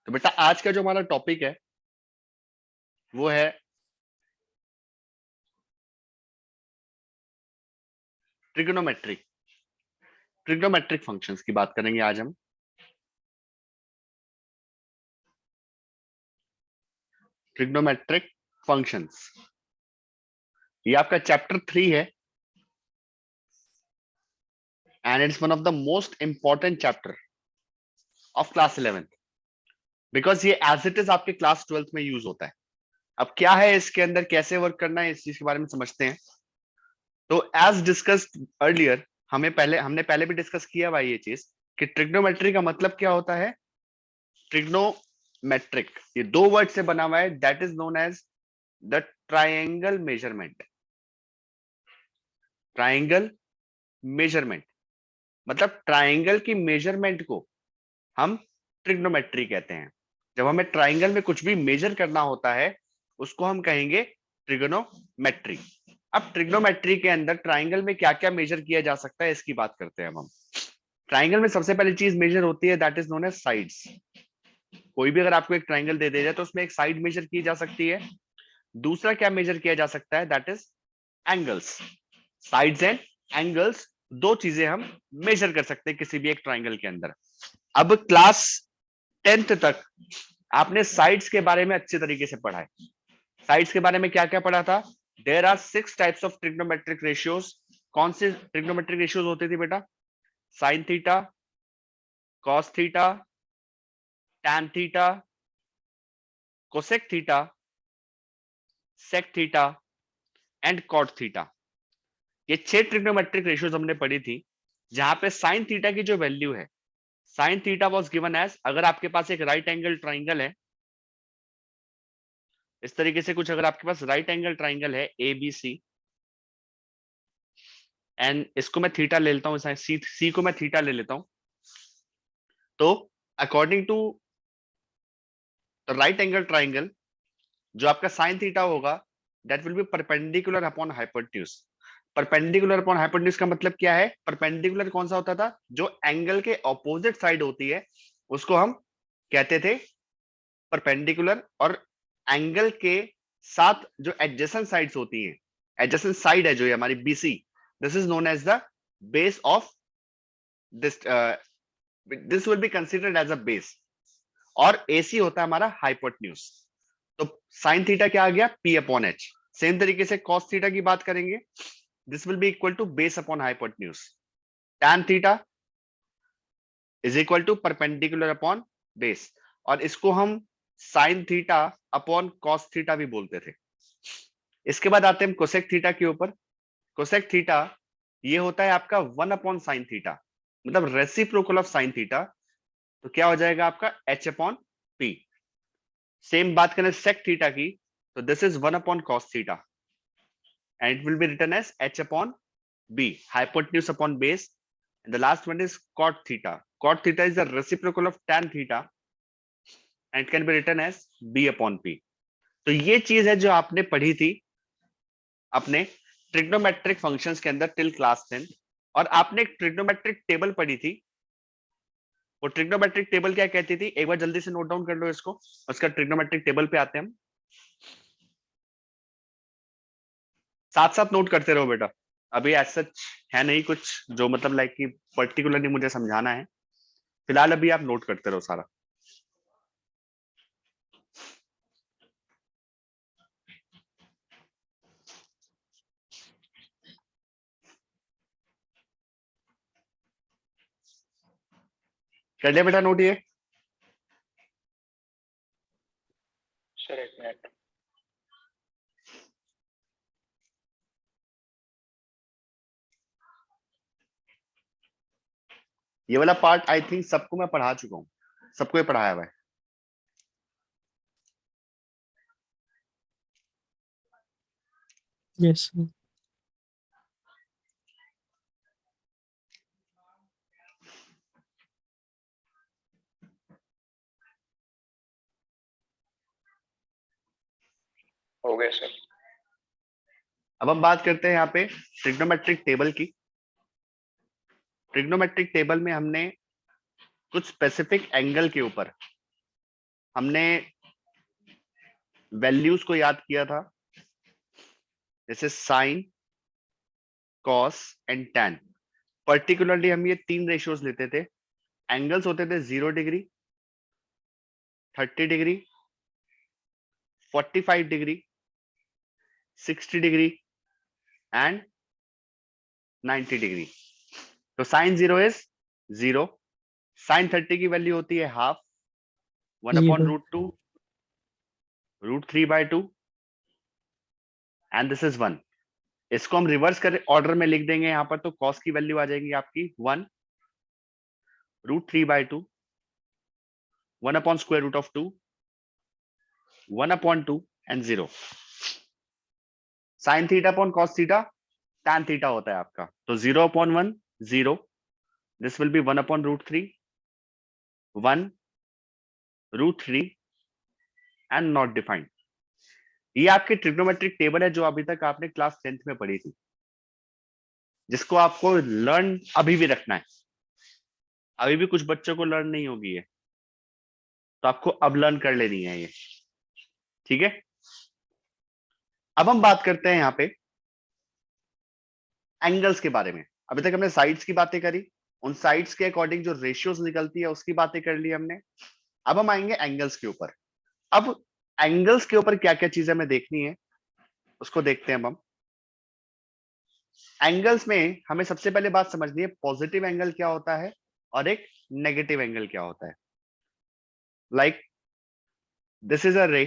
तो बेटा आज का जो हमारा टॉपिक है वो है ट्रिग्नोमेट्रिक ट्रिग्नोमेट्रिक फंक्शंस की बात करेंगे आज हम। ट्रिग्नोमेट्रिक फंक्शंस ये आपका चैप्टर 3 है and it's one of the most important chapter of class 11th because ये एज इट इज आपके क्लास 12th में यूज होता है। अब क्या है इसके अंदर, कैसे वर्क करना है, इस चीज के बारे में समझते हैं। तो एज डिस्कस्ड अर्लियर हमने पहले भी डिस्कस किया हुआ ये चीज कि ट्रिग्नोमेट्री का मतलब क्या होता है। ट्रिग्नोमेट्रिक ये दो वर्ड से बना हुआ है, that is known as the triangle measurement. Triangle measurement मतलब ट्राइंगल की मेजरमेंट को हम ट्रिग्नोमेट्री कहते हैं। जब हमें ट्राइंगल में कुछ भी मेजर करना होता है उसको हम कहेंगे ट्रिग्नोमेट्री। अब ट्रिग्नोमेट्री के अंदर ट्राइंगल में क्या क्या मेजर किया जा सकता है इसकी बात करते हैं अब हम। ट्राइंगल में सबसे पहली चीज मेजर होती है that is known as sides. कोई भी अगर आपको एक ट्राइंगल दे दिया जाए तो उसमें एक साइड मेजर की जा सकती है। दूसरा क्या मेजर किया जा सकता है that is angles. Sides and angles दो चीजें हम मेजर कर सकते हैं किसी भी एक ट्राइंगल के अंदर। अब क्लास 10th तक आपने साइड्स के बारे में अच्छे तरीके से पढ़ा है। साइड्स के बारे में क्या क्या पढ़ा था। There are 6 types of trigonometric ratios. कौन से ट्रिग्नोमेट्रिक रेशियोज होते थे बेटा। Sine theta, cos theta, tan theta, cosec theta, sec theta and cot theta. ये 6 ट्रिग्नोमेट्रिक रेशियोज हमने पढ़ी थी, जहां पे साइन थीटा की जो वैल्यू है, sine theta was given as, अगर आपके पास एक राइट एंगल ट्राइंगल है इस तरीके से कुछ, अगर आपके पास राइट एंगल ट्राइंगल है ए बी सी एंड इसको मैं थीटा ले लेता हूं, सी को मैं थीटा ले लेता हूं, तो according to the right angle triangle जो आपका साइन थीटा होगा that will be perpendicular upon hypotenuse. Perpendicular upon hypotenuse का मतलब क्या है। परपेंडिकुलर कौन सा होता था, जो एंगल के ऑपोजिट साइड होती है उसको हम कहते थे परपेंडिकुलर, और एंगल के साथ जो एडजेसेंट साइड्स होती हैं, एडजेसेंट साइड है जो है हमारी BC, this is known as the base of this, this will be considered as a base, और एसी होता है हमारा हाइपोटेन्यूज। तो साइन थीटा क्या आ गया, पी अपॉन एच। सेम तरीके से कॉस थीटा की बात करेंगे, this will be equal to base upon hypotenuse. Tan theta is equal to perpendicular upon base, और इसको हम sine theta upon cos theta भी बोलते थे। इसके बाद आते हैं कोसेक थीटा के ऊपर। कोसेक थीटा ये होता है आपका 1 अपॉन साइन थीटा, मतलब रेसिप्रोकल ऑफ साइन थीटा। तो क्या हो जाएगा आपका एच अपॉन पी। सेम बात करें सेक थीटा की, तो this is 1 upon cos theta and it will be written as h upon b, hypotenuse upon base, and the last one is cot theta. Cot theta is the reciprocal of tan theta and it can be written as b upon p. तो ये चीज है जो आपने पढ़ी थी अपने trigonometric functions के अंदर टिल क्लास 10th। और आपने एक ट्रिग्नोमेट्रिक टेबल पढ़ी थी। वो ट्रिग्नोमेट्रिक टेबल क्या कहती थी, एक बार जल्दी से नोट डाउन कर लो इसको, उसका ट्रिग्नोमेट्रिक टेबल पे आते हैं हम। साथ साथ नोट करते रहो बेटा, अभी एज सच है नहीं कुछ जो मतलब लाइक कि पर्टिकुलरली मुझे समझाना है, फिलहाल अभी आप नोट करते रहो सारा। कर लिया बेटा नोट ये। सर एक मिनट। ये वाला पार्ट आई थिंक सबको मैं पढ़ा चुका हूँ, सबको ये पढ़ाया हुआ है। Yes sir. हो गया सर। अब हम बात करते हैं यहाँ पे ट्रिग्नोमेट्रिक टेबल की। ट्रिग्नोमेट्रिक टेबल में हमने कुछ स्पेसिफिक एंगल के ऊपर हमने वैल्यूज को याद किया था, जैसे sine, cos and tan. Particularly हम ये 3 रेशियोज लेते थे। एंगल्स होते थे 0 degree, 30 degree, 45 degree, 60 degree and 90 degree. तो साइन 0 इज 0, साइन 30 की वैल्यू होती है हाफ, 1/√2, √3/2 एंड दिस इज 1। इसको हम रिवर्स कर ऑर्डर में लिख देंगे यहां पर, तो कॉस की वैल्यू आ जाएगी आपकी 1, √3/2, 1/√2, 1/2 and 0। Sign theta upon cos theta tan theta होता है आपका, तो 0/1 0, this will B 1/√3, 1 √3 and not defined. ये आपकी ट्रिग्नोमेट्रिक टेबल है जो अभी तक आपने क्लास 10th में पढ़ी थी, जिसको आपको लर्न अभी भी रखना है। अभी भी कुछ बच्चों को लर्न नहीं होगी है, तो आपको अब लर्न कर लेनी है ये, ठीक है। अब हम बात करते हैं यहाँ पे एंगल्स के बारे में। अभी तक हमने साइड्स की बातें करी, उन साइड्स के अकॉर्डिंग जो रेशियोज निकलती है उसकी बातें कर ली हमने। अब हम आएंगे एंगल्स के ऊपर। अब एंगल्स के ऊपर क्या क्या चीजें हमें देखनी है उसको देखते हैं हम। एंगल्स में हमें सबसे पहले बात समझनी है पॉजिटिव एंगल क्या होता है और एक नेगेटिव एंगल क्या होता है। लाइक दिस इज अ रे,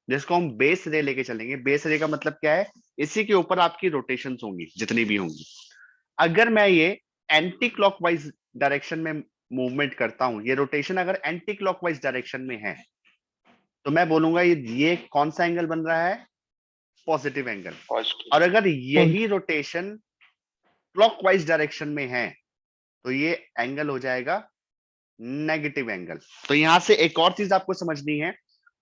जिसको हम बेस रे लेके चलेंगे। बेस रे का मतलब क्या है, इसी के ऊपर आपकी रोटेशंस होंगी जितनी भी होंगी। अगर मैं ये एंटी क्लॉकवाइज डायरेक्शन में मूवमेंट करता हूं, ये रोटेशन अगर एंटी क्लॉकवाइज डायरेक्शन में है, तो मैं बोलूंगा ये कौन सा एंगल बन रहा है, पॉजिटिव एंगल। पॉजिटिव। और अगर यही रोटेशन क्लॉकवाइज डायरेक्शन में है, तो ये एंगल हो जाएगा नेगेटिव एंगल। तो यहां से एक और चीज आपको समझनी है,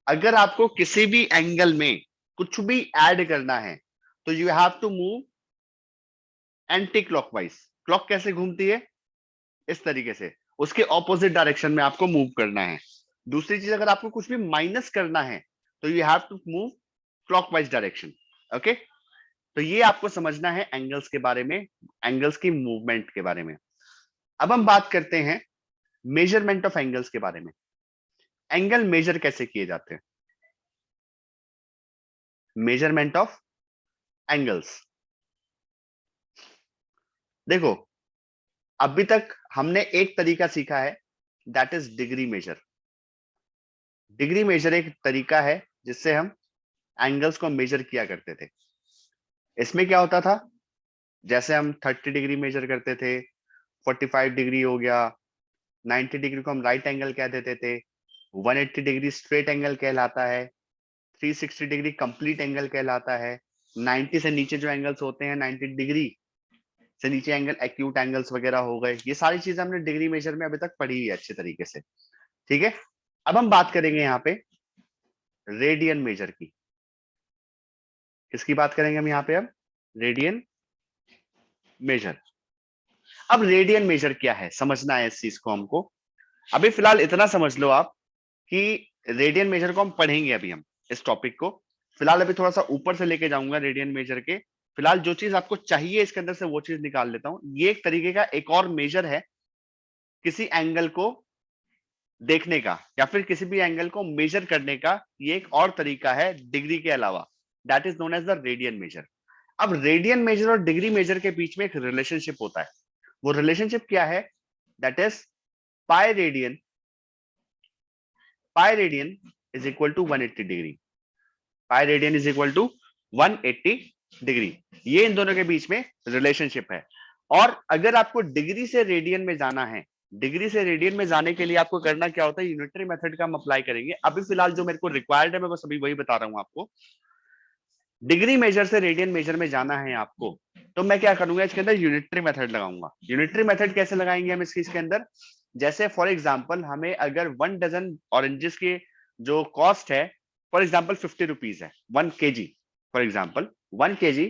अगर आपको किसी भी एंगल में कुछ भी ऐड करना है, तो you have to move anti clockwise. Clock कैसे घूमती है, इस तरीके से, उसके ऑपोजिट डायरेक्शन में आपको मूव करना है। दूसरी चीज, अगर आपको कुछ भी माइनस करना है, तो you have to move clockwise direction. Okay, तो ये आपको समझना है एंगल्स के बारे में, एंगल्स की मूवमेंट के बारे में। अब हम बात करते हैं मेजरमेंट ऑफ एंगल्स के बारे में। एंगल मेजर कैसे किए जाते हैं, मेजरमेंट ऑफ एंगल्स। देखो, अभी तक हमने एक तरीका सीखा है, that is degree measure. Degree measure एक तरीका है जिससे हम एंगल्स को मेजर किया करते थे। इसमें क्या होता था, जैसे हम 30 डिग्री मेजर करते थे, 45 डिग्री हो गया, 90 डिग्री को हम राइट एंगल कह देते थे, 180 डिग्री स्ट्रेट एंगल कहलाता है, 360 डिग्री कंप्लीट एंगल कहलाता है, 90 से नीचे जो एंगल्स होते हैं, 90 डिग्री से नीचे एंगल एक्यूट एंगल्स वगैरह हो गए। ये सारी चीजें हमने डिग्री मेजर में अभी तक पढ़ी है अच्छे तरीके से, ठीक है। अब हम बात करेंगे यहाँ पे रेडियन मेजर की। किसकी बात करेंगे हम यहाँ पे, अब रेडियन मेजर। अब रेडियन मेजर क्या है समझना है इस चीज को हमको। अभी फिलहाल इतना समझ लो आप कि रेडियन मेजर को हम पढ़ेंगे अभी हम इस टॉपिक को। फिलहाल अभी थोड़ा सा ऊपर से लेके जाऊंगा रेडियन मेजर के। फिलहाल जो चीज आपको चाहिए इसके अंदर से वो चीज निकाल लेता हूं। ये एक तरीके का एक और मेजर है किसी एंगल को देखने का, या फिर किसी भी एंगल को मेजर करने का। ये एक और तरीका है डिग्री के अलावा, that is known as the radian measure. अब रेडियन मेजर और डिग्री मेजर के बीच में एक रिलेशनशिप होता है। वो रिलेशनशिप क्या है, that is pi radian, pi radian is equal to 180 degree. Pi radian is equal to 180 degree. ये इन दोनों के बीच में रिलेशनशिप है। और अगर आपको डिग्री से रेडियन में जाना है, डिग्री से रेडियन में जाने के लिए आपको करना क्या होता है, यूनिटरी मेथड का हम अप्लाई करेंगे। अभी फिलहाल जो मेरे को रिक्वायर्ड है मैं बस अभी वही बता रहा हूं आपको। डिग्री मेजर से रेडियन मेजर में जाना है आपको, तो मैं क्या करूंगा, इसके अंदर यूनिटरी मेथड लगाऊंगा। यूनिटरी मेथड कैसे लगाएंगे हम इसके अंदर, जैसे फॉर एग्जांपल हमें अगर 1 डजन ऑरेंजेस की जो कॉस्ट है, फॉर एग्जांपल 50 रुपीज है, 1 kg, फॉर एग्जांपल 1 kg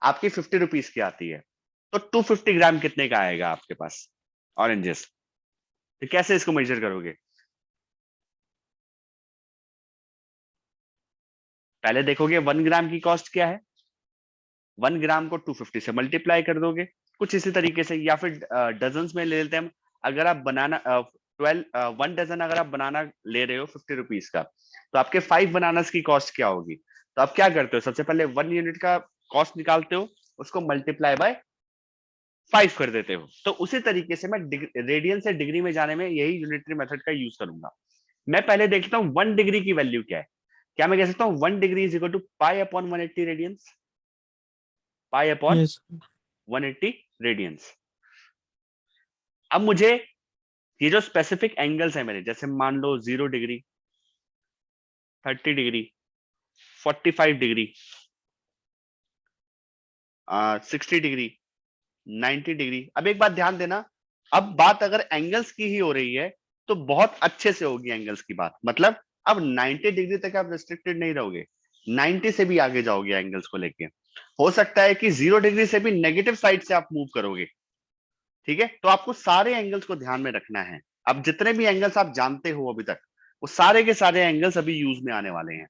आपकी 50 रुपीज की आती है, तो 250 ग्राम कितने का आएगा आपके पास ऑरेंजेस। तो कैसे इसको मेजर करोगे, पहले देखोगे 1 ग्राम की कॉस्ट क्या है, 1 ग्राम को 250 से मल्टीप्लाई कर दोगे, कुछ इसी तरीके से, या फिर डजन्स में ले लेते हैं हम। अगर आप बनाना 1 डजन अगर आप बनाना ले रहे हो 50 रुपीज का, तो आपके 5 बनानास की कॉस्ट क्या होगी? तो आप क्या करते हो, सबसे पहले 1 यूनिट का कॉस्ट निकालते हो, उसको मल्टीप्लाई बाय 5 कर देते हो। तो उसी तरीके से मैं रेडियन से डिग्री में जाने में यही यूनिटरी मेथड का यूज करूंगा। मैं पहले देखता हूँ 1 डिग्री की वैल्यू क्या है। क्या मैं कह सकता हूँ 1 degree is equal to pi upon 180 radians, pi upon Yes. 180 radians. अब मुझे ये जो स्पेसिफिक एंगल्स है मेरे, जैसे मान लो 0 degree, 30 degree, 45 degree, 60 degree, 90 degree. अब एक बात ध्यान देना, अब बात अगर एंगल्स की ही हो रही है तो बहुत अच्छे से होगी एंगल्स की बात। मतलब अब 90 डिग्री तक आप रिस्ट्रिक्टेड नहीं रहोगे, 90 से भी आगे जाओगे एंगल्स को लेके। हो सकता है कि 0 डिग्री से भी नेगेटिव साइड से आप मूव करोगे। ठीक है, तो आपको सारे एंगल्स को ध्यान में रखना है। अब जितने भी एंगल्स आप जानते हो अभी तक, वो सारे के सारे एंगल्स अभी यूज में आने वाले हैं।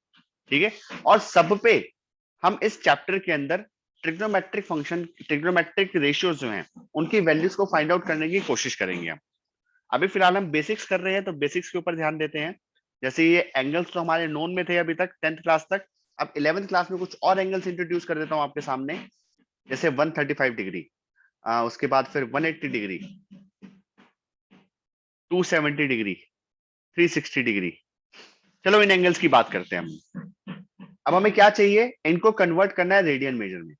ठीक है, और सब पे हम इस चैप्टर के अंदर ट्रिग्नोमेट्रिक फंक्शन, ट्रिग्नोमेट्रिक रेशियोज जो हैं, उनकी वैल्यूज को फाइंड आउट करने की कोशिश करेंगे हम। अभी फिलहाल हम बेसिक्स कर रहे हैं, तो बेसिक्स के ऊपर ध्यान देते हैं। जैसे ये एंगल्स तो हमारे नोन में थे अभी तक 10th क्लास तक। अब 11th क्लास में कुछ और एंगल्स इंट्रोड्यूस कर देता हूं आपके सामने, जैसे 135 डिग्री, उसके बाद फिर 180 डिग्री, 270 डिग्री, 360 डिग्री। चलो इन एंगल्स की बात करते हैं हम। अब हमें क्या चाहिए, इनको कन्वर्ट करना है रेडियन मेजर में।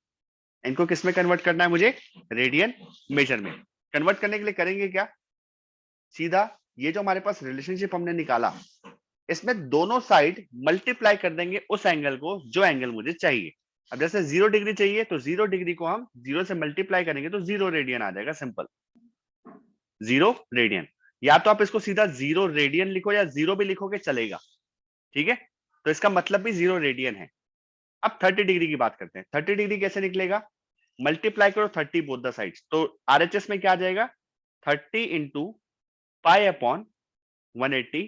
इनको किस में कन्वर्ट करना है मुझे, रेडियन मेजर में। कन्वर्ट करने के लिए करेंगे क्या, सीधा ये जो हमारे पास रिलेशनशिप हमने निकाला, इसमें दोनों साइड मल्टीप्लाई कर देंगे उस एंगल को जो एंगल मुझे चाहिए। अब जैसे 0 डिग्री चाहिए, तो 0 डिग्री को हम 0 से मल्टीप्लाई करेंगे तो 0 रेडियन आ जाएगा, सिंपल 0 रेडियन। या तो आप इसको सीधा 0 रेडियन लिखो या 0 भी लिखोगे चलेगा। ठीक है, तो इसका मतलब भी 0 रेडियन है। अब 30 डिग्री की बात करते हैं। 30 डिग्री कैसे निकलेगा, मल्टीप्लाई करो 30 बोथ द साइड्स, तो आरएचएस में क्या आ जाएगा, 30 इंटू पाई अपॉन 180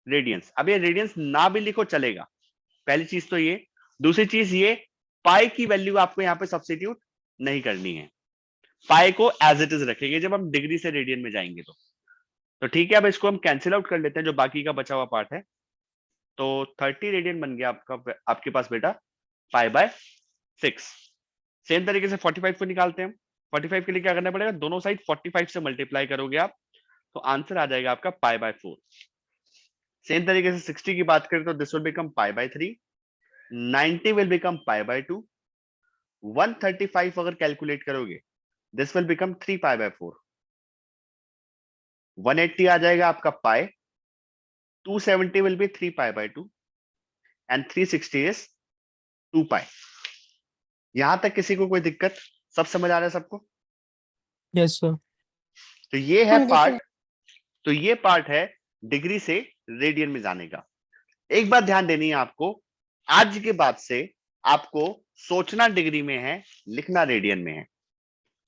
रेडियंस। अब ये रेडियंस ना भी लिखो चलेगा, पहली चीज तो ये। दूसरी चीज ये, पाई की वैल्यू आपको यहाँ पे सब्स्टिट्यूट नहीं करनी है, पाई को एज इट इज रखेंगे जब हम डिग्री से रेडियन में जाएंगे तो ठीक है। अब इसको हम कैंसिल आउट कर लेते हैं, जो बाकी का बचा हुआ पार्ट है। तो 30 रेडियन बन गया आपका, आपके पास बेटा पाई बाय 6। सेम तरीके से 45 को निकालते हैं हम। 45 के लिए क्या करना पड़ेगा, दोनों साइड 45 से मल्टीप्लाई करोगे आप, तो आंसर आ जाएगा आपका पाई बाय 4। सेम तरीके से 60 की बात करें तो this will become pi by 3, 90 will become pi by 2, 135 अगर कैलकुलेट करोगे this will become 3 pi by 4, 180 आ जाएगा आपका पाई, 270 will be 3 pi by 2 and 360 is 2 pi। यहां तक किसी को कोई दिक्कत, सब समझ आ रहा है सबको? Yes, sir. तो ये है हाँ जी, पार्ट, तो ये पार्ट है डिग्री से रेडियन में जाने का। एक बात ध्यान देनी है आपको, आज के बाद से आपको सोचना डिग्री में है, लिखना रेडियन में है।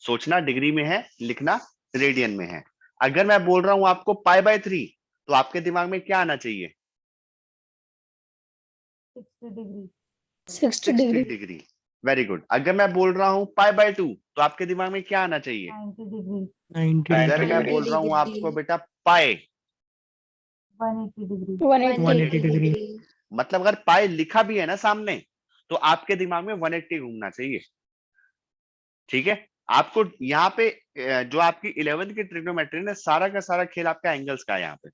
सोचना डिग्री में है, लिखना रेडियन में है। अगर मैं बोल रहा हूं आपको पाई बाय 3, तो आपके दिमाग में क्या आना चाहिए, 60 डिग्री। डिग्री। Very good. अगर मैं बोल रहा हूं पाई बाय 2, तो आपके दिमाग में क्या आना चाहिए, 90 अगर मैं degree. बोल रहा हूं आपको बेटा पाई, 180 degree. मतलब अगर पाई लिखा भी है ना सामने, तो आपके दिमाग में 180 घूमना चाहिए। ठीक है, आपको यहाँ पे जो आपकी 11th की ट्रिग्नोमेट्री ने सारा का सारा खेल आपका एंगल्स का है। यहाँ पे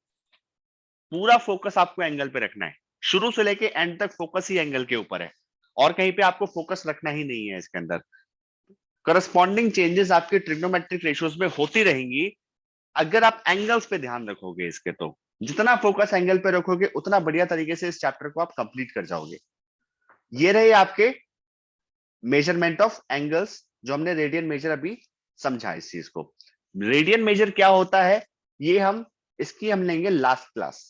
पूरा फोकस आपको एंगल पे रखना है, शुरू से लेके एंड तक फोकस ही एंगल के ऊपर है, और कहीं पे आपको फोकस रखना ही नहीं है। इसके अंदर करस्पॉन्डिंग चेंजेस आपके ट्रिग्नोमेट्रिक रेशियोज में होती रहेंगी अगर आप एंगल्स पे ध्यान रखोगे इसके। तो जितना फोकस एंगल पे रखोगे उतना बढ़िया तरीके से इस चैप्टर को आप कंप्लीट कर जाओगे। ये रहे आपके मेजरमेंट ऑफ एंगल्स, जो हमने रेडियन मेजर अभी समझा। इस चीज को रेडियन मेजर क्या होता है, ये हम इसकी हम लेंगे लास्ट क्लास।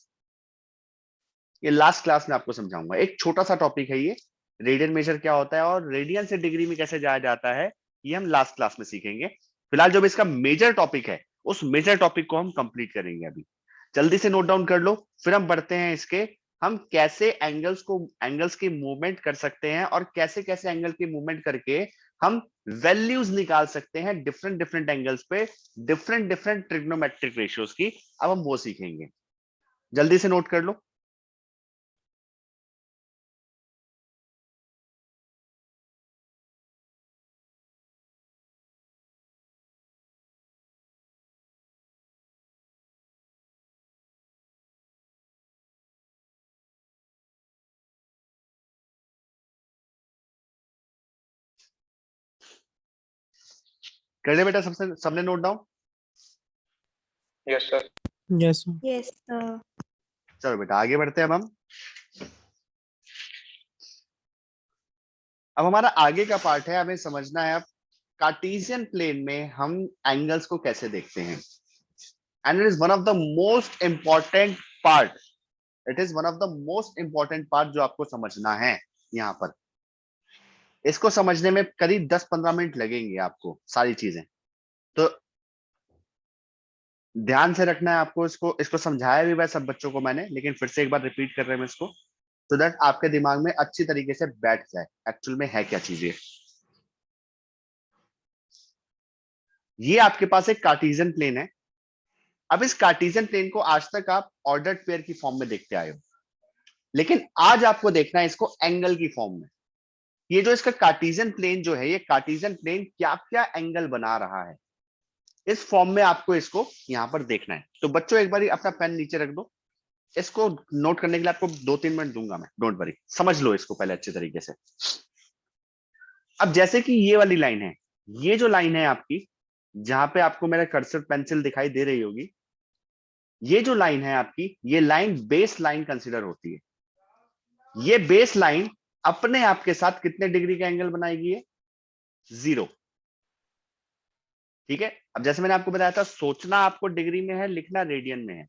ये लास्ट क्लास में आपको समझाऊंगा, एक छोटा सा टॉपिक है ये, रेडियन मेजर क्या होता है और रेडियन से डिग्री में कैसे जाया जाता है, ये हम लास्ट क्लास में सीखेंगे। फिलहाल जो इसका मेजर टॉपिक है, उस मेजर टॉपिक को हम कंप्लीट करेंगे अभी। जल्दी से नोट डाउन कर लो, फिर हम बढ़ते हैं इसके हम कैसे एंगल्स की मूवमेंट कर सकते हैं और कैसे कैसे एंगल की मूवमेंट करके हम वैल्यूज निकाल सकते हैं डिफरेंट डिफरेंट एंगल्स पे, डिफरेंट डिफरेंट ट्रिग्नोमेट्रिक रेशियोज की। अब हम वो सीखेंगे, जल्दी से नोट कर लो। कर ले बेटा, सबने note down. Yes sir. Yes, sir. Yes, sir. चलो बेटा आगे बढ़ते हैं। अब हमारा आगे का पार्ट है, हमें समझना है अब कार्टेशियन प्लेन में हम एंगल्स को कैसे देखते हैं। And it is one of the most important part, it is one of the most important part जो आपको समझना है यहाँ पर। इसको समझने में करीब 10-15 मिनट लगेंगे आपको, सारी चीजें तो ध्यान से रखना है आपको। इसको समझाया भी वह सब बच्चों को मैंने, लेकिन फिर से एक बार रिपीट कर रहे हैं मैं इसको, सो दैट आपके दिमाग में अच्छी तरीके से बैठ जाए एक्चुअल में है क्या चीजें। ये आपके पास एक कार्टेशियन प्लेन है। अब इस कार्टेशियन प्लेन को आज तक आप ऑर्डर्ड पेयर की फॉर्म में देखते आए हो, लेकिन आज आपको देखना है इसको एंगल की फॉर्म में। ये जो इसका कार्टेशियन प्लेन जो है, ये कार्टेशियन प्लेन क्या क्या एंगल बना रहा है, इस फॉर्म में आपको इसको यहां पर देखना है। तो बच्चों एक बार अपना पेन नीचे रख दो, इसको नोट करने के लिए आपको 2-3 मिनट दूंगा मैं, डोंट वरी, समझ लो इसको पहले अच्छे तरीके से। अब जैसे कि ये वाली लाइन है, ये जो लाइन है आपकी, जहां पे आपको मेरा कर्सर पेंसिल दिखाई दे रही होगी, ये जो लाइन है आपकी, ये लाइन बेस लाइन कंसिडर होती है। ये बेस लाइन अपने आप के साथ कितने डिग्री का एंगल बनाएगी? है 0। ठीक है, अब जैसे मैंने आपको बताया था, सोचना आपको डिग्री में है, लिखना रेडियन में है।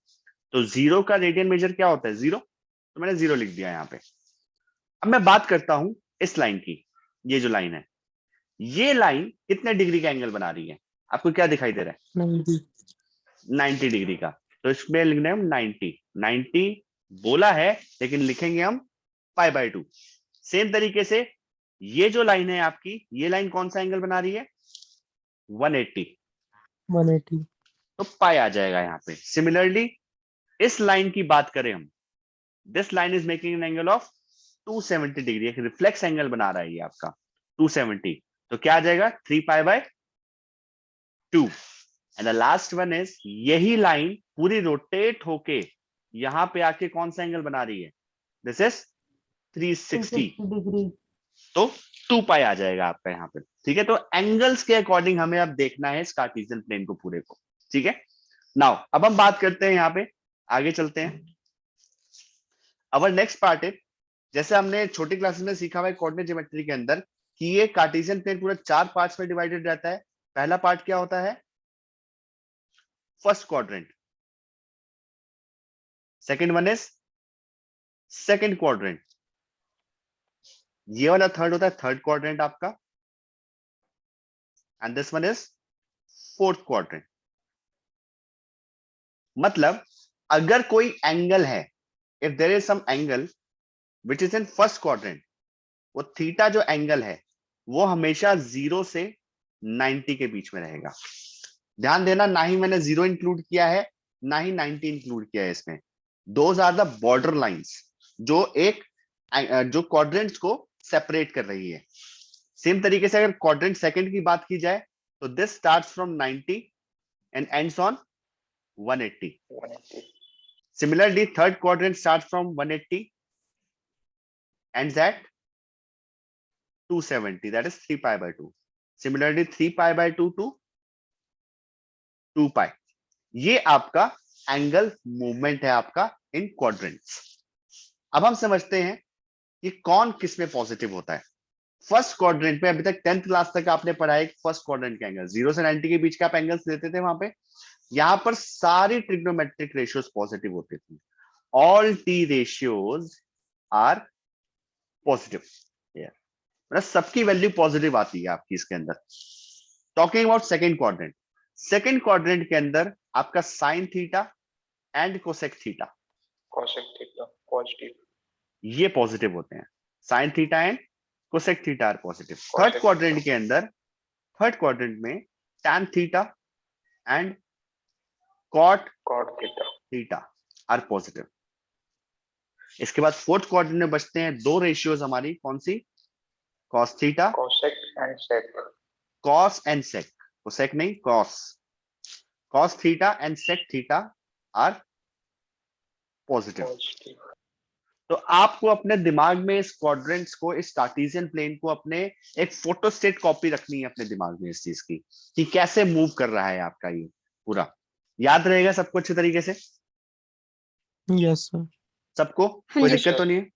तो 0 का रेडियन मेजर क्या होता है? 0। तो मैंने 0 लिख दिया यहाँ पे। अब मैं बात करता हूं इस लाइन की। ये जो लाइन है, ये लाइन कितने डिग्री का एंगल बना रही है? आपको क्या दिखाई दे रहा है? 90. 90 डिग्री का। तो इसमें लिखना है हम 90 बोला है, लेकिन लिखेंगे हम π/2। सेम तरीके से ये जो लाइन है आपकी, ये लाइन कौन सा एंगल बना रही है? 180। 180. तो पाई आ जाएगा यहाँ पे। सिमिलरली इस लाइन की बात करें हम, this line is making an angle of 270 degree, एक रिफ्लेक्स एंगल बना रहा है ये आपका 270। तो क्या आ जाएगा? 3π/2। And the last one is, यही लाइन पूरी रोटेट होके यहां पे आके कौन सा एंगल बना रही है? This is 360। degree. तो 2π आ जाएगा आपका यहाँ पे। ठीक है, तो एंगल्स के अकॉर्डिंग हमें अब देखना है इस कार्टेशियन प्लेन को पूरे को। ठीक है, नाउ अब हम बात करते हैं यहाँ पे, आगे चलते हैं। अवर नेक्स्ट पार्ट है, जैसे हमने छोटी क्लासेस में सीखा हुआ है कोऑर्डिनेट ज्योमेट्री के अंदर, कि ये कार्टेशियन प्लेन पूरा 4 पार्ट्स में डिवाइडेड रहता है। पहला पार्ट क्या होता है? First quadrant. Second one is second quadrant. ये वाला थर्ड होता है थर्ड क्वाड्रेंट आपका। And this one is fourth quadrant. मतलब अगर कोई एंगल है, if there is some angle which is in first quadrant, वो थीटा जो एंगल है वो हमेशा 0 से 90 के बीच में रहेगा। ध्यान देना, ना ही मैंने 0 इंक्लूड किया है, ना ही 90 इंक्लूड किया है इसमें। Those are the border lines जो क्वाड्रेंट्स को सेपरेट कर रही है। सेम तरीके से अगर क्वाड्रेंट सेकंड की बात की जाए, तो this starts from 90 and ends on 180. 180. Similarly, third quadrant starts from 180, ends at 270. That is 3π/2. Similarly, 3π/2 to 2π. ये आपका एंगल मूवमेंट है आपका इन क्वाड्रेंट्स। अब हम समझते हैं कि कौन किस में पॉजिटिव होता है। फर्स्ट क्वाड्रेंट में अभी तक 10th क्लास तक आपने पढ़ा है फर्स्ट क्वाड्रेंट के एंगल 0 से 90 के बीच का आप एंगल्स लेते थे। वहां पे यहां पर सारी ट्रिग्नोमेट्रिक रेशियोज पॉजिटिव होती थी। All T ratios are positive. मतलब सबकी वैल्यू पॉजिटिव आती है आपकी इसके अंदर। Talking about second quadrant, second quadrant के अंदर आपका sine theta and cosec theta, Cosec theta. Positive. ये पॉजिटिव होते हैं, sine theta and cosec theta are positive. Third Positive. Quadrant के अंदर, थर्ड क्वाड्रेंट में tan theta and cot Cot theta. Theta are positive. इसके बाद फोर्थ क्वाड्रेंट में बचते हैं दो रेशियोज हमारी, कौन सी? Cos theta, Cosec and sec. Cos and sec, cosec नहीं cos, cos theta and sec theta are positive. Positive. तो आपको अपने दिमाग में इस क्वाड्रेंट्स को, इस कार्टेशियन प्लेन को अपने एक फोटोस्टेट कॉपी रखनी है अपने दिमाग में इस चीज की, कि कैसे मूव कर रहा है आपका ये पूरा। याद रहेगा सबको अच्छे तरीके से? Yes, sir. सबको हाँ कोई जी, दिक्कत तो सर। नहीं है?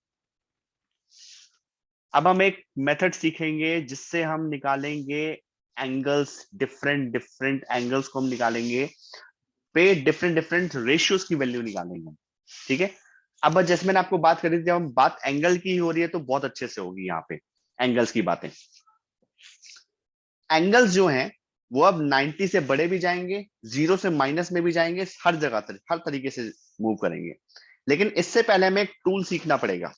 अब हम एक मेथड सीखेंगे जिससे हम निकालेंगे एंगल्स, डिफरेंट डिफरेंट एंगल्स को हम निकालेंगे, पे डिफरेंट डिफरेंट रेशियोज की वैल्यू निकालेंगे, ठीक है? अब जैसे मैंने आपको बात करी थी, जब हम बात एंगल की हो रही है तो बहुत अच्छे से होगी यहाँ पे एंगल्स की बातें। एंगल्स जो हैं वो अब 90 से बड़े भी जाएंगे, 0 से माइनस में भी जाएंगे, हर जगह हर तरीके से मूव करेंगे। लेकिन इससे पहले हमें एक टूल सीखना पड़ेगा।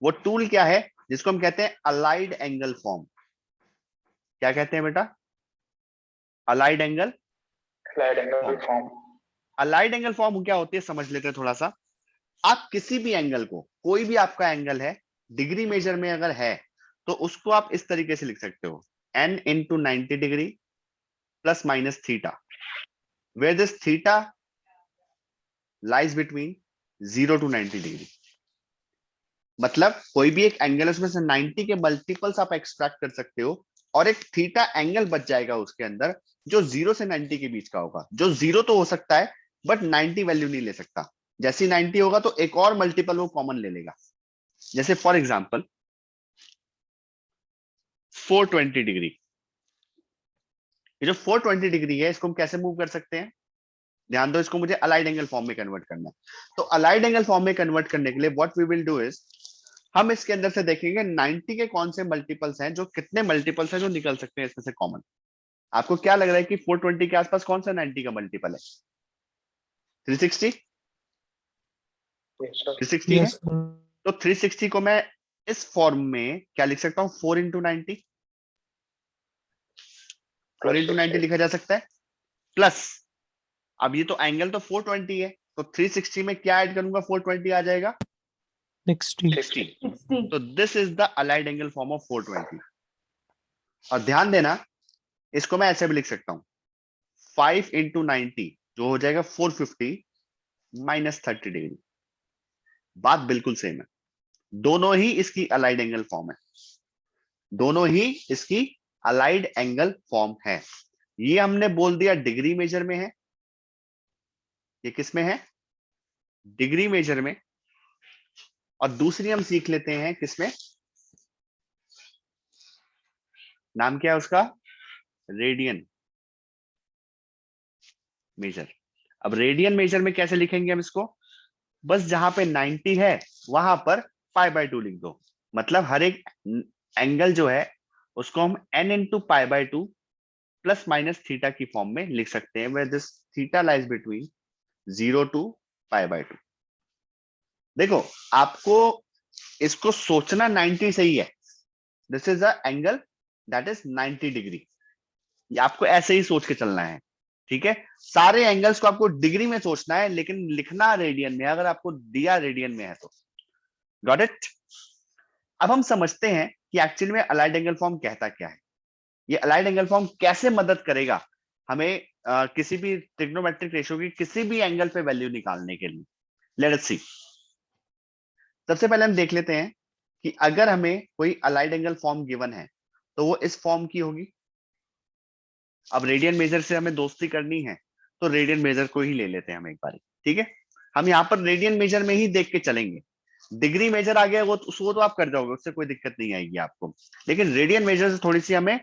वो टूल क्या है? जिसको हम कहते हैं अलाइड एंगल फॉर्म। क्या कहते हैं बेटा? Allied angle Allied angle form. Allied angle form क्या होती है समझ लेते हैं थोड़ा सा। आप किसी भी एंगल को, कोई भी आपका एंगल है, डिग्री मेजर में अगर है तो उसको आप इस तरीके से लिख सकते हो, n into 90 degree plus minus theta, where this theta lies between 0 to 90 degree. मतलब कोई भी एक एंगल है, उसमें से 90 के मल्टीपल्स आप एक्सट्रैक्ट कर सकते हो, और एक थीटा एंगल बच जाएगा उसके अंदर जो 0 से 90 के बीच का होगा। जो 0 तो हो सकता है बट 90 वैल्यू नहीं ले सकता। जैसे 90 होगा तो एक और मल्टीपल वो कॉमन ले लेगा। जैसे फॉर एग्जांपल 420 डिग्री, ये जो 420 डिग्री है इसको हम कैसे मूव कर सकते हैं? ध्यान दो, इसको मुझे अलाइड एंगल फॉर्म में कन्वर्ट करना है। तो अलाइड एंगल फॉर्म में कन्वर्ट करने के लिए what we will do is, हम इसके अंदर से देखेंगे 90 के कौन से मल्टीपल्स हैं, जो कितने मल्टीपल्स हैं जो निकल सकते हैं इसमें से कॉमन। आपको क्या लग रहा है कि 420 के आसपास कौन सा 90 का मल्टीपल है? 360? Yes, sir. 360 है? Yes, sir. तो 360 को मैं इस फॉर्म में क्या लिख सकता हूं? 4 इंटू 90, 4 इंटू 90 लिखा जा सकता है। प्लस अब ये तो एंगल तो 420 है, तो 360 में क्या ऐड करूंगा? 420 आ जाएगा 60. 60। तो this is the allied angle form of 420। और ध्यान देना, इसको मैं ऐसे भी लिख सकता हूं, 5 इंटू 90 जो हो जाएगा 450 माइनस 30 डिग्री। बात बिल्कुल सेम है, दोनों ही इसकी अलाइड एंगल फॉर्म है, दोनों ही इसकी अलाइड एंगल फॉर्म है। ये हमने बोल दिया डिग्री मेजर में है, ये किस में है? डिग्री मेजर में। और दूसरी हम सीख लेते हैं किसमें, नाम क्या है उसका? Radian measure. अब रेडियन मेजर में कैसे लिखेंगे हम इसको? बस जहां पे 90 है वहां पर π/2 लिख दो। मतलब हर एक एंगल जो है उसको हम n into π/2 plus minus theta की फॉर्म में लिख सकते हैं, where this theta lies between 0 to π/2। देखो, आपको इसको सोचना 90 सही है, this is a angle that is 90 degree, आपको ऐसे ही सोच के चलना है, ठीक है? सारे एंगल्स को आपको डिग्री में सोचना है, लेकिन लिखना रेडियन में, अगर आपको दिया रेडियन में है तो। Got it? अब हम समझते हैं कि एक्चुअली में अलाइड एंगल फॉर्म कहता क्या है। ये अलाइड एंगल फॉर्म कैसे मदद करेगा हमें किसी भी ट्रिग्नोमेट्रिक रेशियो की किसी भी एंगल पे वैल्यू निकालने के लिए। लेट अस सी। सबसे पहले हम देख लेते हैं कि अगर हमें कोई अलाइड एंगल फॉर्म गिवन है तो वो इस फॉर्म की होगी। अब रेडियन मेजर से हमें दोस्ती करनी है तो रेडियन मेजर को ही ले लेते हैं हम एक बार, ठीक है? हम यहाँ पर रेडियन मेजर में ही देख के चलेंगे। डिग्री मेजर आ गया वो तो आप कर जाओगे, उससे कोई दिक्कत नहीं आएगी आपको, लेकिन रेडियन मेजर से थोड़ी सी हमें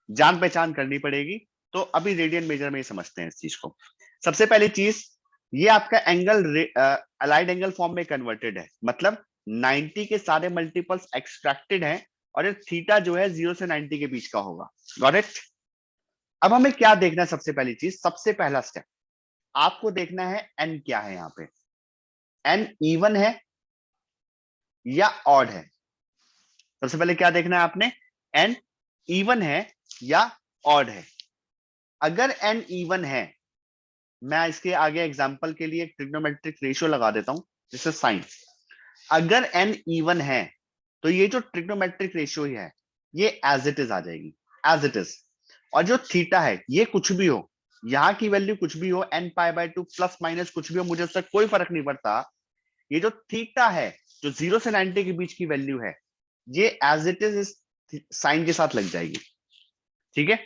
जान पहचान करनी पड़ेगी। तो अभी रेडियन मेजर में ही समझते हैं इस चीज को। सबसे पहली चीज, ये आपका एंगल अलाइड एंगल फॉर्म में कन्वर्टेड है, मतलब 90 के सारे मल्टीपल्स एक्सट्रैक्टेड हैं, और ये थीटा जो है 0 से 90 के बीच का होगा। Got it? अब हमें क्या देखना है? सबसे पहली चीज, सबसे पहला स्टेप आपको देखना है एन क्या है। यहाँ पे एन इवन है या ऑड है? सबसे पहले क्या देखना है आपने, n इवन है या ऑड है। अगर n इवन है, मैं इसके आगे एग्जांपल के लिए एक ट्रिग्नोमेट्रिक रेशियो लगा देता हूं, जिससे साइन। अगर n इवन है तो ये जो ट्रिग्नोमेट्रिक रेशियो है ये एज इट इज आ जाएगी, एज इट इज। और जो थीटा है ये कुछ भी हो, यहाँ की वैल्यू कुछ भी हो, n π/2 प्लस माइनस कुछ भी हो, मुझे उससे कोई फर्क नहीं पड़ता। ये जो थीटा है, जो 0 से 90 के बीच की वैल्यू है, ये एज इट इज इस साइन के साथ लग जाएगी। ठीक है,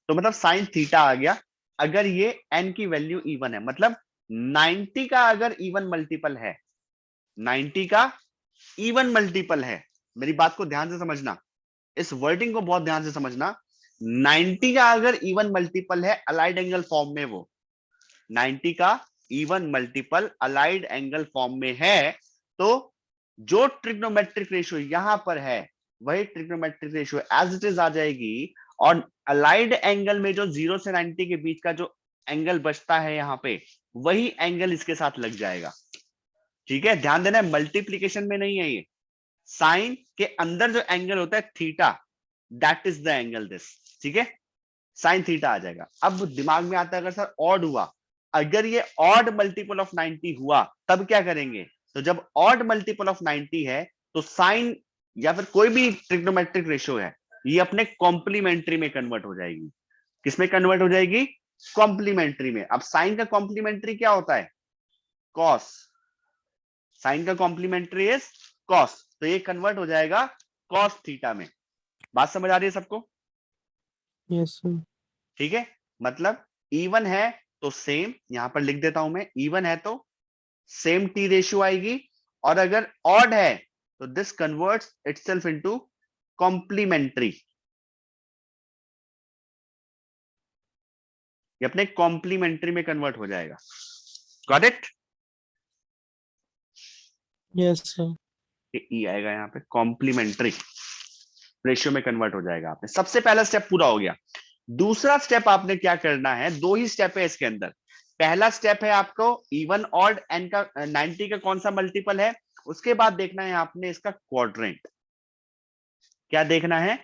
तो मतलब साइन थीटा आ गया अगर ये n की वैल्यू इवन है। मतलब 90 का अगर इवन मल्टीपल है, 90 का इवन मल्टीपल है, मेरी बात को ध्यान से समझना, इस वर्डिंग को बहुत ध्यान से समझना। 90 का अगर इवन मल्टीपल है अलाइड एंगल फॉर्म में, वो 90 का even multiple allied angle form में है, तो जो ट्रिग्नोमेट्रिक रेशियो यहां पर है वही trigonometric ratio as it is आ जाएगी। और अलाइड एंगल में जो 0 से 90 के बीच का जो एंगल बचता है यहाँ पे, वही एंगल इसके साथ लग जाएगा। ठीक है, ध्यान देना, मल्टीप्लीकेशन में नहीं है ये। साइन के अंदर जो एंगल होता है theta, that is the angle this. ठीक है, साइन थीटा आ जाएगा। अब दिमाग में आता है अगर सर ऑड हुआ, अगर ये ऑड मल्टीपल ऑफ 90 हुआ तब क्या करेंगे? तो जब ऑड मल्टीपल ऑफ 90 है तो साइन या फिर कोई भी ट्रिग्नोमेट्रिक रेशियो है, ये अपने कॉम्प्लीमेंट्री में कन्वर्ट हो जाएगी। किसमें कन्वर्ट हो जाएगी? कॉम्प्लीमेंट्री में। अब साइन का कॉम्प्लीमेंट्री क्या होता है? कॉस। साइन का कॉम्प्लीमेंट्री इज कॉस, तो ये कन्वर्ट हो जाएगा कॉस थीटा में। बात समझ आ रही है सबको? Yes, sir. ठीक है, मतलब इवन है तो सेम, यहां पर लिख देता हूं मैं, इवन है तो सेम टी रेशियो आएगी। और अगर ऑड है तो this converts itself into complementary. ये अपने कॉम्प्लीमेंट्री में कन्वर्ट हो जाएगा। Got it? Yes, sir. ये ई आएगा यहाँ पे, कॉम्प्लीमेंट्री रेशियो में कन्वर्ट हो जाएगा। आपने सबसे पहला स्टेप पूरा हो गया। दूसरा स्टेप आपने क्या करना है, दो ही स्टेप है इसके अंदर। पहला स्टेप है आपको इवन ऑड एन का 90 का कौन सा मल्टीपल है, उसके बाद देखना है आपने इसका क्वाड्रेंट। क्या देखना है?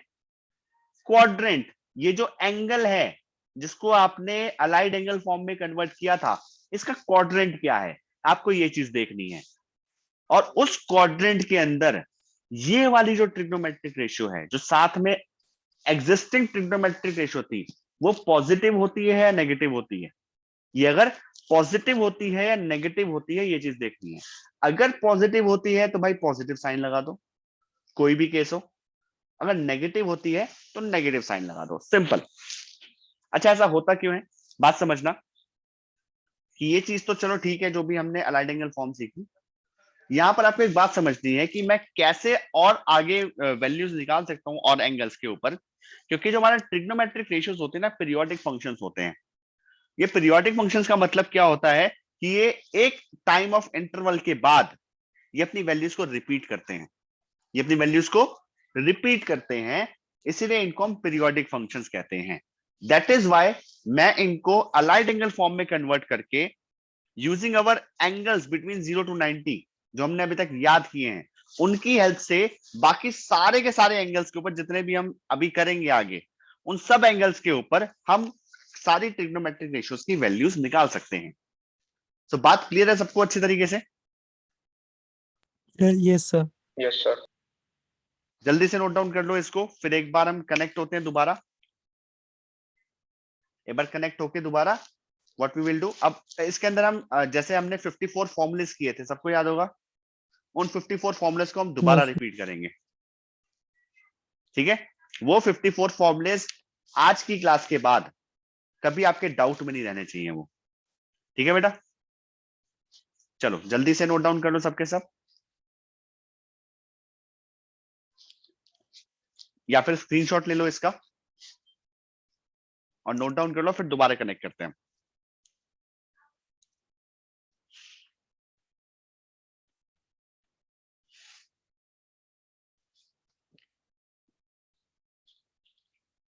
क्वाड्रेंट। ये जो एंगल है जिसको आपने अलाइड एंगल फॉर्म में कन्वर्ट किया था, इसका क्वाड्रेंट क्या है, आपको ये चीज देखनी है। और उस क्वाड्रेंट के अंदर ये वाली जो ट्रिग्नोमेट्रिक रेशियो है, जो साथ में एग्जिस्टिंग ट्रिग्नोमेट्रिक रेशियो थी, वो पॉजिटिव होती है या नेगेटिव होती है? ये अगर पॉजिटिव होती है या नेगेटिव होती है, ये चीज देखनी है। अगर पॉजिटिव होती है तो भाई पॉजिटिव साइन लगा दो, कोई भी केस हो। अगर नेगेटिव होती है तो नेगेटिव साइन लगा दो, सिंपल। अच्छा, ऐसा होता क्यों है, बात समझना कि ये चीज तो चलो ठीक है, जो भी हमने अलाइड एंगल फॉर्म सीखी, यहां पर आपको एक बात समझनी है कि मैं कैसे और आगे वैल्यूज निकाल सकता हूं और एंगल्स के ऊपर। क्योंकि जो हमारे ट्रिग्नोमेट्रिक रेशियोज होते हैं ना, पीरियोडिक फंक्शंस होते हैं। ये पीरियोडिक फंक्शंस का मतलब क्या होता है कि ये एक टाइम ऑफ इंटरवल के बाद ये अपनी वैल्यूज को रिपीट करते हैं, ये अपनी वैल्यूज को रिपीट करते हैं, इसीलिए इनको हम पीरियोडिक फंक्शंस कहते हैं। दैट इज व्हाई मैं इनको अलाइड एंगल फॉर्म में कन्वर्ट करके using our angles between 0 to 90 जो हमने अभी तक याद किए हैं, उनकी हेल्प से बाकी सारे के सारे एंगल्स के ऊपर, जितने भी हम अभी करेंगे आगे, उन सब एंगल्स के ऊपर हम सारी ट्रिग्नोमेट्रिक रेशियोज की वैल्यूज निकाल सकते हैं। तो बात क्लियर है सबको अच्छी तरीके से? Yes, sir. Yes, sir. जल्दी से नोट डाउन कर लो इसको, फिर एक बार हम कनेक्ट होते हैं दोबारा। एक बार कनेक्ट होके दोबारा व्हाट वी विल डू, अब इसके अंदर हम जैसे हमने 54 फॉर्मुलेस किए थे, सबको याद होगा, उन 54 फॉर्मुलेस को हम दोबारा Yes. रिपीट करेंगे। ठीक है, वो 54 फॉर्मुलेस आज की क्लास के बाद कभी आपके डाउट में नहीं रहने चाहिए वो। ठीक है बेटा, चलो जल्दी से नोट डाउन कर लो सबके सब, या फिर स्क्रीनशॉट ले लो इसका और नोट डाउन कर लो, फिर दोबारा कनेक्ट करते हैं।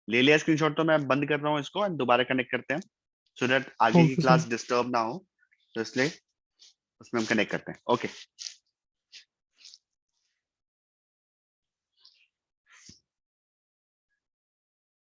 ले लिया स्क्रीनशॉट, तो मैं बंद कर रहा हूं इसको, दोबारा कनेक्ट करते हैं सो दैट आगे की Okay, क्लास sir. डिस्टर्ब ना हो, तो इसलिए उसमें हम कनेक्ट करते हैं। ओके